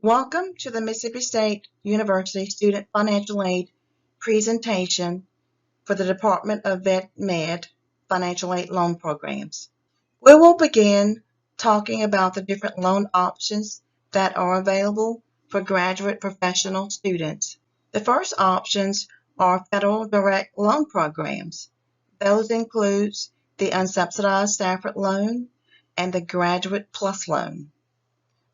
Welcome to the Mississippi State University Student Financial Aid presentation for the Department of Vet Med Financial Aid Loan Programs. We will begin talking about the different loan options that are available for graduate professional students. The first options are federal direct loan programs. Those include the Unsubsidized Stafford Loan and the Graduate Plus Loan.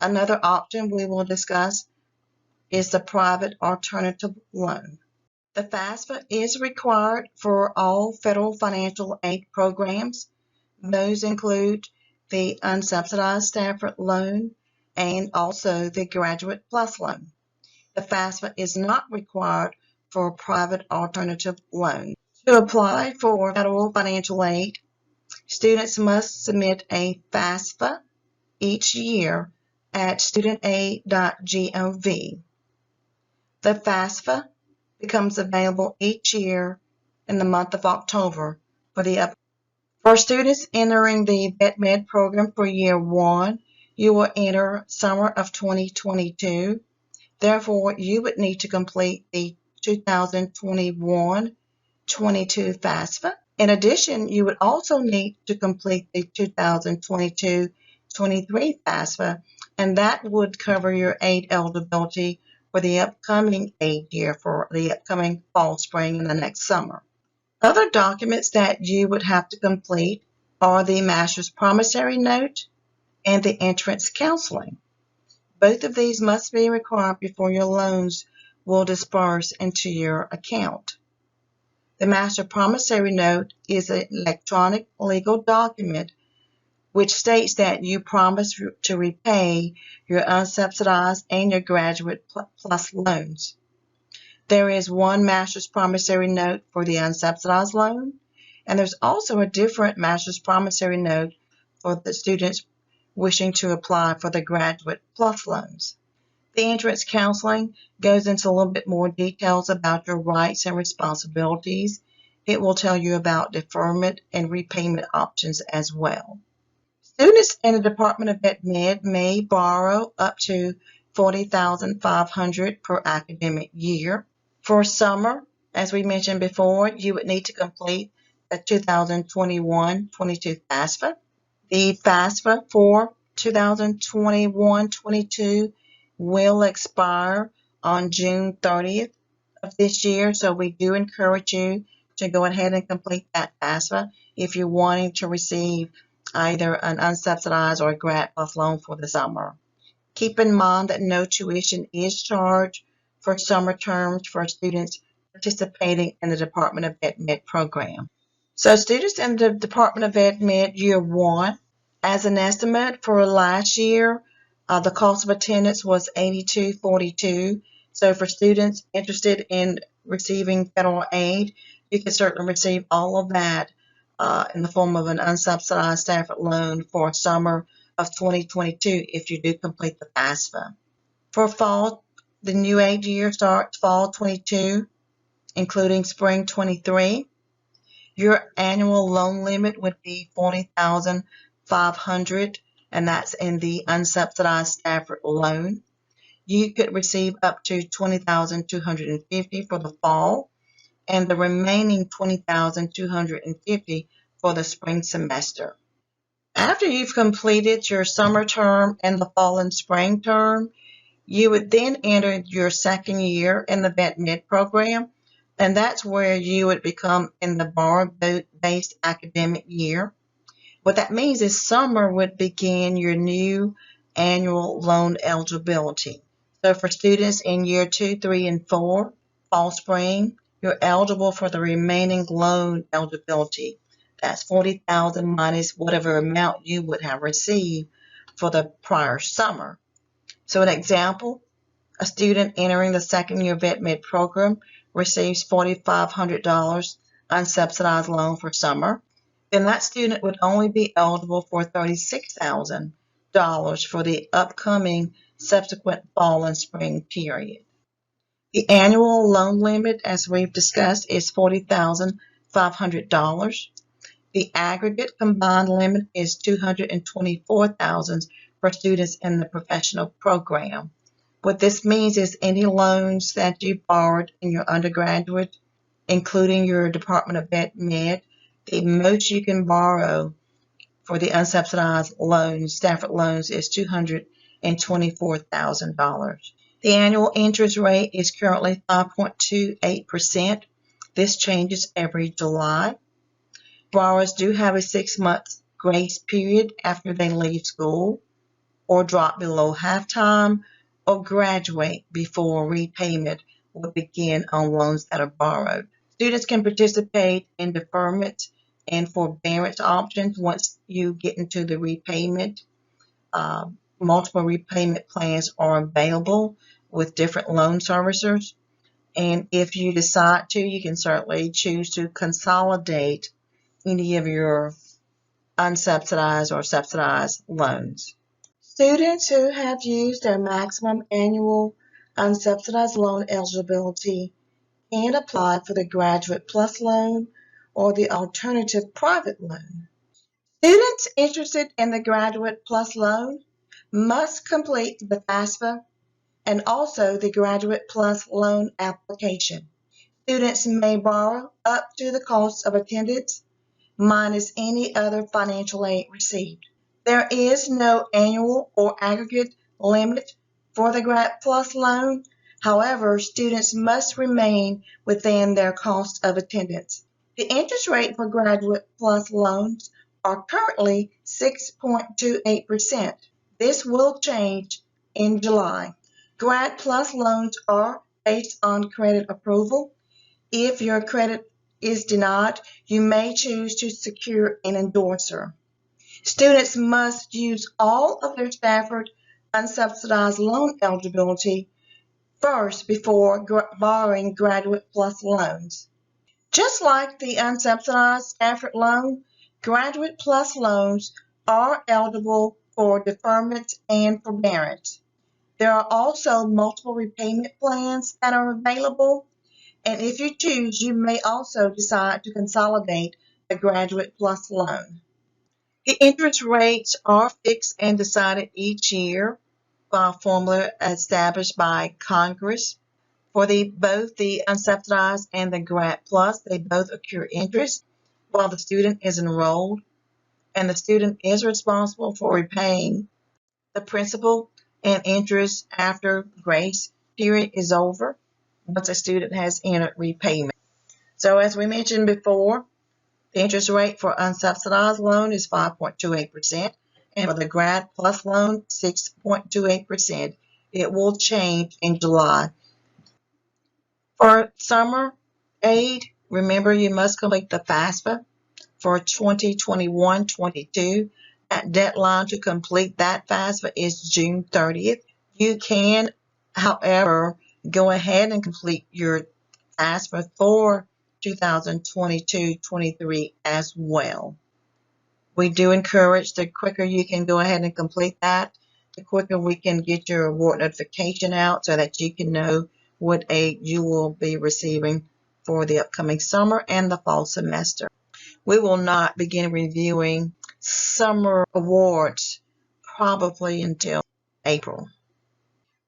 Another option we will discuss is the private alternative loan. The FAFSA is required for all federal financial aid programs. Those include the Unsubsidized Stafford Loan and also the Graduate Plus Loan. The FAFSA is not required for private alternative loan. To apply for federal financial aid, students must submit a FAFSA each year at studentaid.gov. The FAFSA becomes available each year in the month of October for students entering the Vet Med program for year 1. You will enter summer of 2022. Therefore, you would need to complete the 2021-22 FAFSA. In addition, you would also need to complete the 2022-23 FAFSA, and that would cover your aid eligibility for the upcoming aid year for the upcoming fall, spring, and the next summer. Other documents that you would have to complete are the master's promissory note and the entrance counseling. Both of these must be required before your loans will disperse into your account. The master promissory note is an electronic legal document which states that you promise to repay your unsubsidized and your graduate plus loans. There is one master's promissory note for the unsubsidized loan, and there's also a different master's promissory note for the students wishing to apply for the graduate plus loans. The entrance counseling goes into a little bit more details about your rights and responsibilities. It will tell you about deferment and repayment options as well. Students in the Department of Vet Med may borrow up to $40,500 per academic year. For summer, as we mentioned before, you would need to complete the 2021-22 FAFSA. The FAFSA for 2021-22 will expire on June 30th of this year, so we do encourage you to go ahead and complete that FAFSA if you're wanting to receive either an unsubsidized or a grad plus loan for the summer. Keep in mind that no tuition is charged for summer terms for students participating in the Department of Vet Med program. So students in the Department of Vet Med year 1, as an estimate for last year, the cost of attendance was $82.42. So for students interested in receiving federal aid, you can certainly receive all of that in the form of an unsubsidized Stafford loan for summer of 2022 if you do complete the FAFSA. For fall, the new aid year starts fall 22, including spring 23. Your annual loan limit would be $40,500, and that's in the unsubsidized Stafford loan. You could receive up to $20,250 for the fall, and the remaining $20,250 for the spring semester. After you've completed your summer term and the fall and spring term, you would then enter your second year in the Vet Med program, and that's where you would become in the bar-based academic year. What that means is summer would begin your new annual loan eligibility. So for students in year 2, 3, and 4, fall, spring, you're eligible for the remaining loan eligibility. That's $40,000 minus whatever amount you would have received for the prior summer. So an example, a student entering the second year Vet Med program receives $4,500 unsubsidized loan for summer. Then that student would only be eligible for $36,000 for the upcoming subsequent fall and spring period. The annual loan limit, as we've discussed, is $40,500. The aggregate combined limit is $224,000 for students in the professional program. What this means is any loans that you borrowed in your undergraduate, including your Department of Vet Med, the most you can borrow for the unsubsidized loans, Stafford loans, is $224,000. The annual interest rate is currently 5.28%. This changes every July. Borrowers do have a 6-month grace period after they leave school, or drop below halftime, or graduate before repayment will begin on loans that are borrowed. Students can participate in deferment and forbearance options once you get into the repayment. Multiple repayment plans are available with different loan servicers. And if you decide to, you can certainly choose to consolidate any of your unsubsidized or subsidized loans. Students who have used their maximum annual unsubsidized loan eligibility can apply for the Graduate Plus loan or the alternative private loan. Students interested in the Graduate Plus loan must complete the FAFSA and also the Graduate Plus loan application. Students may borrow up to the cost of attendance minus any other financial aid received. There is no annual or aggregate limit for the Grad Plus loan. However, students must remain within their cost of attendance. The interest rate for Graduate Plus loans are currently 6.28%. This will change in July. Grad Plus loans are based on credit approval. If your credit is denied, you may choose to secure an endorser. Students must use all of their Stafford unsubsidized loan eligibility first before borrowing Graduate Plus loans. Just like the unsubsidized Stafford loan, Graduate Plus loans are eligible for deferment and forbearance. There are also multiple repayment plans that are available, and if you choose, you may also decide to consolidate a Graduate Plus loan. The interest rates are fixed and decided each year by a formula established by Congress. For both the unsubsidized and the Grad Plus, they both accrue interest while the student is enrolled, and the student is responsible for repaying the principal and interest after grace period is over, once a student has entered repayment. So as we mentioned before, the interest rate for unsubsidized loan is 5.28%, and for the Grad Plus loan, 6.28%. It will change in July. For summer aid, remember you must complete the FAFSA for 2021-22. That deadline to complete that FAFSA is June 30th. You can, however, go ahead and complete your FAFSA for 2022-23 as well. We do encourage the quicker you can go ahead and complete that, the quicker we can get your award notification out so that you can know what aid you will be receiving for the upcoming summer and the fall semester. We will not begin reviewing summer awards probably until April.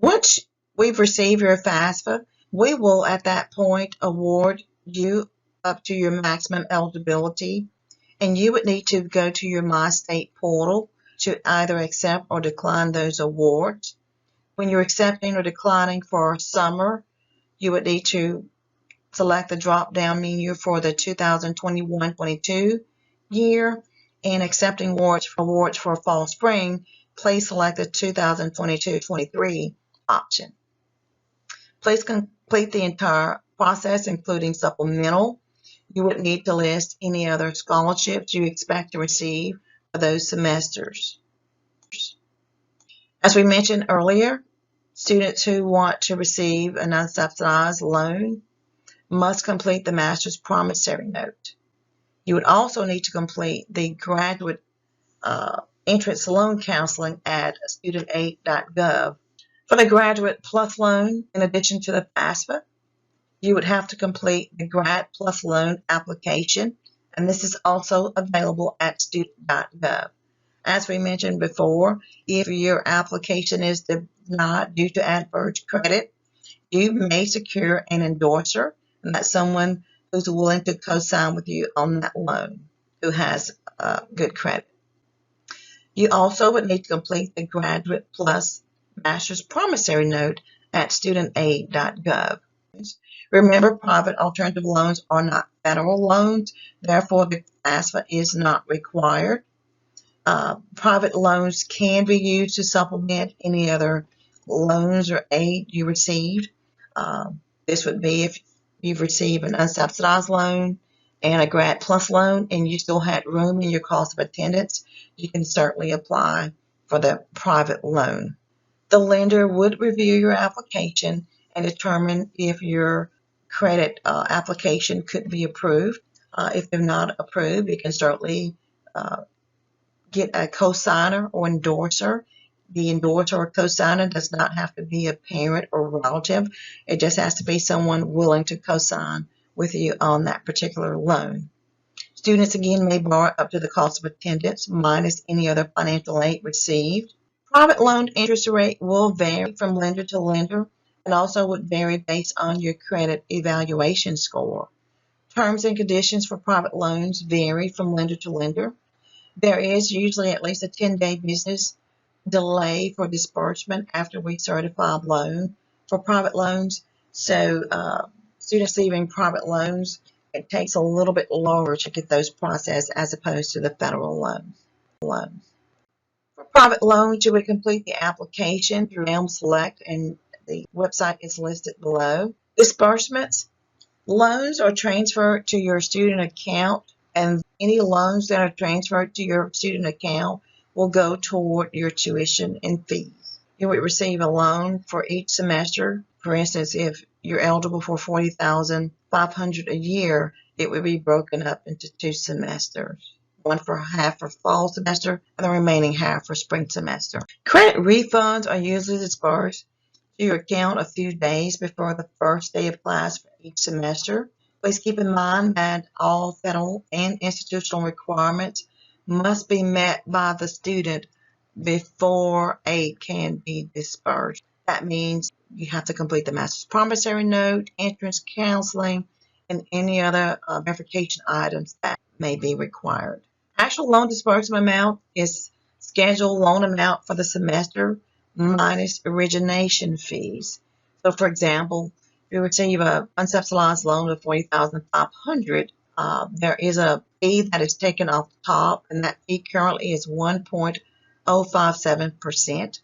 Once we've received your FAFSA, we will at that point award you up to your maximum eligibility, and you would need to go to your My State portal to either accept or decline those awards. When you're accepting or declining for summer, you would need to select the drop-down menu for the 2021-22 year, and accepting awards for fall spring, please select the 2022-23 option. Please complete the entire process, including supplemental. You would need to list any other scholarships you expect to receive for those semesters. As we mentioned earlier, students who want to receive an unsubsidized loan must complete the master's promissory note. You would also need to complete the graduate entrance loan counseling at studentaid.gov. For the Graduate Plus loan, in addition to the FAFSA, you would have to complete the Grad Plus loan application, and this is also available at student.gov. As we mentioned before, if your application is denied due to adverse credit, you may secure an endorser, and that's someone who's willing to co-sign with you on that loan, who has good credit. You also would need to complete the Graduate Plus Master's Promissory Note at studentaid.gov. Remember, private alternative loans are not federal loans, therefore the FAFSA is not required. Private loans can be used to supplement any other loans or aid you received. This would be if you've received an unsubsidized loan and a Grad Plus loan and you still had room in your cost of attendance, you can certainly apply for the private loan. The lender would review your application and determine if your credit application could be approved. If they're not approved, you can certainly get a co-signer or endorser. The endorser or co-signer does not have to be a parent or relative. It just has to be someone willing to co-sign with you on that particular loan. Students, again, may borrow up to the cost of attendance minus any other financial aid received. Private loan interest rate will vary from lender to lender and also would vary based on your credit evaluation score. Terms and conditions for private loans vary from lender to lender. There is usually at least a 10-day business delay for disbursement after we certify a loan for private loans. So students receiving private loans, it takes a little bit longer to get those processed as opposed to the federal loans. For private loans, you would complete the application through Elm Select, and the website is listed below. Disbursements. Loans are transferred to your student account, and any loans that are transferred to your student account will go toward your tuition and fees. You would receive a loan for each semester. For instance, if you're eligible for $40,500 a year, it would be broken up into 2 semesters. One for half for fall semester and the remaining half for spring semester. Credit refunds are usually disbursed to your account a few days before the first day of class for each semester. Please keep in mind that all federal and institutional requirements must be met by the student before aid can be disbursed. That means you have to complete the master's promissory note, entrance counseling, and any other verification items that may be required. Actual loan disbursement amount is scheduled loan amount for the semester minus origination fees. So, for example, if you receive an unsubsidized loan of $40,500, there is a fee that is taken off the top, and that fee currently is 1.057%.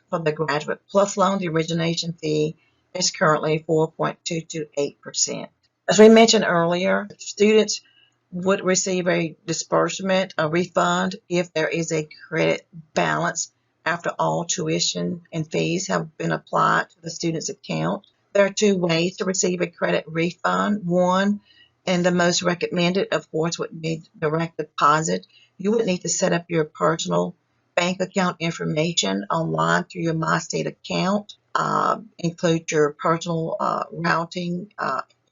For the Graduate Plus loan, the origination fee is currently 4.228%. As we mentioned earlier, students would receive a disbursement, a refund, if there is a credit balance after all tuition and fees have been applied to the student's account. There are 2 ways to receive a credit refund. One, and the most recommended, of course, would be direct deposit. You would need to set up your personal bank account information online through your MyState account. Include your personal routing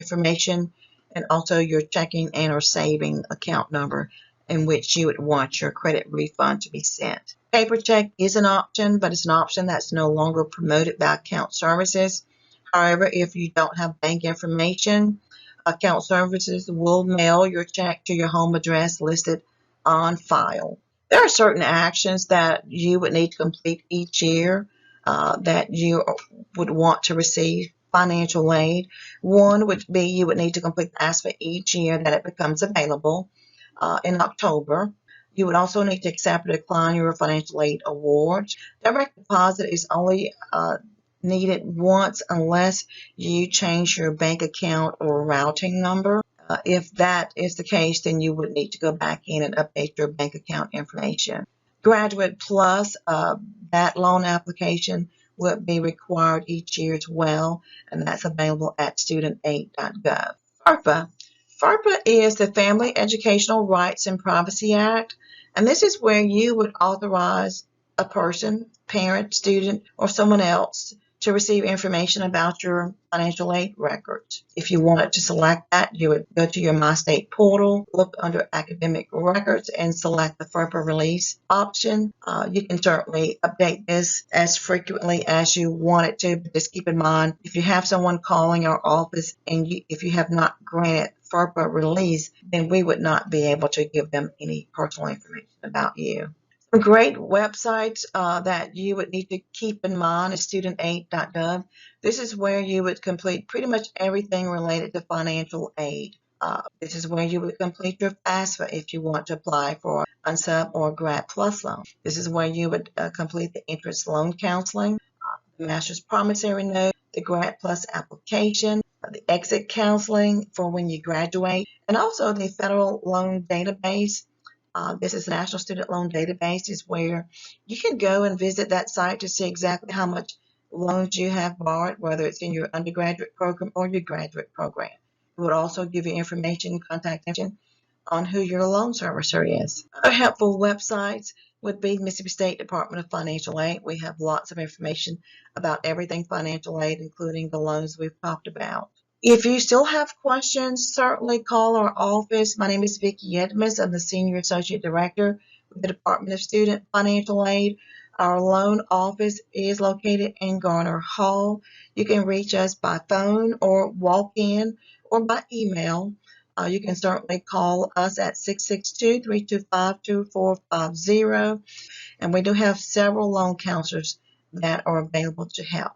information and also your checking and or saving account number in which you would want your credit refund to be sent. Paper check is an option, but it's an option that's no longer promoted by account services. However, if you don't have bank information, account services will mail your check to your home address listed on file. There are certain actions that you would need to complete each year that you would want to receive financial aid. One would be you would need to complete the FAFSA each year that it becomes available in October. You would also need to accept or decline your financial aid awards. Direct deposit is only needed once unless you change your bank account or routing number. If that is the case, then you would need to go back in and update your bank account information. Graduate Plus, that loan application would be required each year as well, and that's available at studentaid.gov. FERPA. FERPA is the Family Educational Rights and Privacy Act, and this is where you would authorize a person, parent, student, or someone else to receive information about your financial aid records. If you wanted to select that, you would go to your My State portal, look under academic records, and select the FERPA release option. You can certainly update this as frequently as you want it to, but just keep in mind, if you have someone calling our office and if you have not granted FERPA release, then we would not be able to give them any personal information about you. Some great websites that you would need to keep in mind is studentaid.gov. This is where you would complete pretty much everything related to financial aid. This is where you would complete your FAFSA if you want to apply for Unsub or Grad Plus loan. This is where you would complete the interest loan counseling, the master's promissory note, the Grad Plus application, the exit counseling for when you graduate, and also the federal loan database. This is the National Student Loan Database, is where you can go and visit that site to see exactly how much loans you have borrowed, whether it's in your undergraduate program or your graduate program. It would also give you information, contact information on who your loan servicer is. Other helpful websites would be Mississippi State Department of Financial Aid. We have lots of information about everything financial aid, including the loans we've talked about. If you still have questions, certainly call our office. My name is Vicki Edmonds. I'm the Senior Associate Director with the Department of Student Financial Aid. Our loan office is located in Garner Hall. You can reach us by phone or walk in or by email. You can certainly call us at 662-325-2450. And we do have several loan counselors that are available to help.